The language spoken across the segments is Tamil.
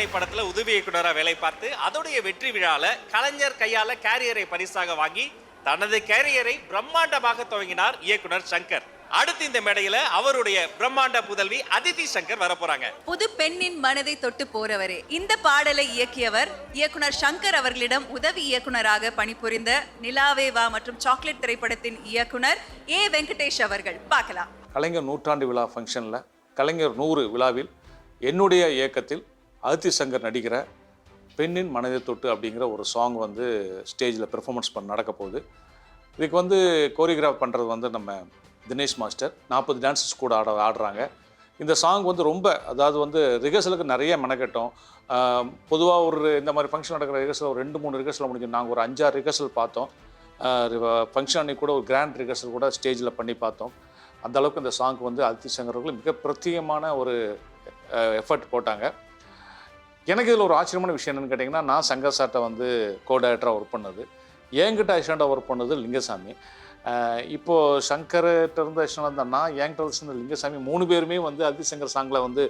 திரைப்படத்துல உதவி இயக்குனரா வேலை பார்த்து அதோடைய வெற்றி விழால கலைஞர் கையால கேரியரை பரிசாக வாங்கி தனது கேரியரை பிரம்மாண்டமாக துவங்கினார் இயக்குனர் சங்கர். அடுத்து இந்த மேடையில அவருடைய பிரம்மாண்ட புதல்வி அதிதி சங்கர் வரப்போறாங்க. புது பெண்ணின் மனதை தொட்டு போறவரே இந்த பாடலை இயக்கியவர் இயக்குனர் சங்கர் அவர்களிடம் உதவி இயக்குனராக பணிபுரிந்த நிலாவே வா மற்றும் சாக்லேட் திரைப்படத்தின் இயக்குனர் ஏ வெங்கடேஷ் அவர்கள். பார்க்கலாம். கலைஞர் நூற்றாண்டு விழா ஃபங்க்ஷனில் கலைஞர் 100 விழாவில் என்னுடைய இயக்கத்தில் அதிதி சங்கர் நடிக்கிற பெண்ணின் மனதை தொட்டு அப்படிங்கிற ஒரு சாங் வந்து ஸ்டேஜில் பெர்ஃபார்மன்ஸ் நடக்க போகுது. இதுக்கு வந்து கோரியோகிராஃப் பண்ணுறது வந்து நம்ம தினேஷ் மாஸ்டர். 40 டான்ஸஸ் கூட ஆடுறாங்க. இந்த சாங் வந்து ரொம்ப அதாவது வந்து ரிஹர்சலுக்கு நிறைய மெனக்கட்டும். பொதுவாக ஒரு இந்த மாதிரி ஃபங்க்ஷன் நடக்கிற ரிஹர்சல் ஒரு 2-3 ரிஹர்சல் முடிஞ்சு நாங்கள் ஒரு 5-6 ரிஹர்சல் பார்த்தோம். ஃபங்க்ஷன் அன்றைக்கி கூட ஒரு கிராண்ட் ரிஹர்சல் கூட ஸ்டேஜில் பண்ணி பார்த்தோம். அந்தளவுக்கு இந்த சாங்க்கு வந்து அதிதி சங்கர் அவர்கள் மிக பிரத்யேகமான ஒரு எஃபர்ட் போட்டாங்க. எனக்கு இதில் ஒரு ஆச்சரியமான விஷயம் என்னென்னு கேட்டிங்கன்னா, நான் சங்கர் சார்ட்டை வந்து கோ-டைரக்டராக ஒர்க் பண்ணது, என்கிட்ட அசிஸ்டண்டாக ஒர்க் பண்ணது லிங்கசாமி. இப்போது சங்கர்கிட்ட இருந்த அசிஸ்டண்டாக நான் என்கிட்ட இருந்த லிங்கசாமி 3 பேருமே வந்து அதிதி சங்கர் சாங்கில் வந்து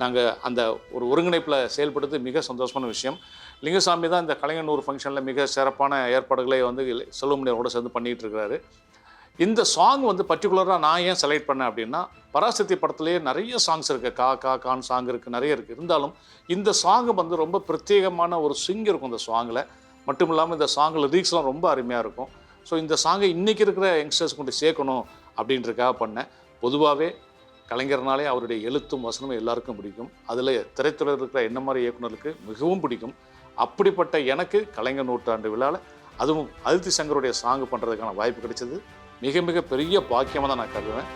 நாங்கள் அந்த ஒரு ஒருங்கிணைப்பில் செயல்படுறது மிக சந்தோஷமான விஷயம். லிங்கசாமி தான் இந்த கலைஞர் 100 ஃபங்க்ஷனில் மிக சிறப்பான ஏற்பாடுகளை வந்து செல்வமணியோட சேர்ந்து பண்ணிகிட்டு இருக்கிறாரு. இந்த சாங் வந்து பர்டிகுலராக நான் ஏன் செலக்ட் பண்ணேன் அப்படின்னா, பராசக்தி படத்துலேயே நிறைய சாங்ஸ் இருக்குது, கான் சாங் இருக்குது, நிறைய இருக்குது. இருந்தாலும் இந்த சாங்கு வந்து ரொம்ப பிரத்யேகமான ஒரு ஸ்விங் இருக்கும் இந்த சாங்கில். மட்டும் இல்லாமல் இந்த சாங்கில் லிரிக்ஸ்லாம் ரொம்ப அருமையாக இருக்கும். ஸோ இந்த சாங்கை இன்றைக்கி இருக்கிற யங்ஸ்டர்ஸ் கொண்டு சேர்க்கணும் அப்படின்றதுக்காக பண்ணேன். பொதுவாகவே கலைஞர்னாலே அவருடைய எழுத்தும் வசனமும் எல்லாருக்கும் பிடிக்கும். அதில் திரைத்துறையில் இருக்கிற என்ன மாதிரி இயக்குனருக்கு மிகவும் பிடிக்கும். அப்படிப்பட்ட எனக்கு கலைஞர் நூற்றாண்டு விழாவில் அதுவும் அதிதி சங்கருடைய சாங் பண்ணுறதுக்கான வாய்ப்பு கிடைச்சது மிக மிக பெரிய பாக்கியமாக தான் நான் கருதுவேன்.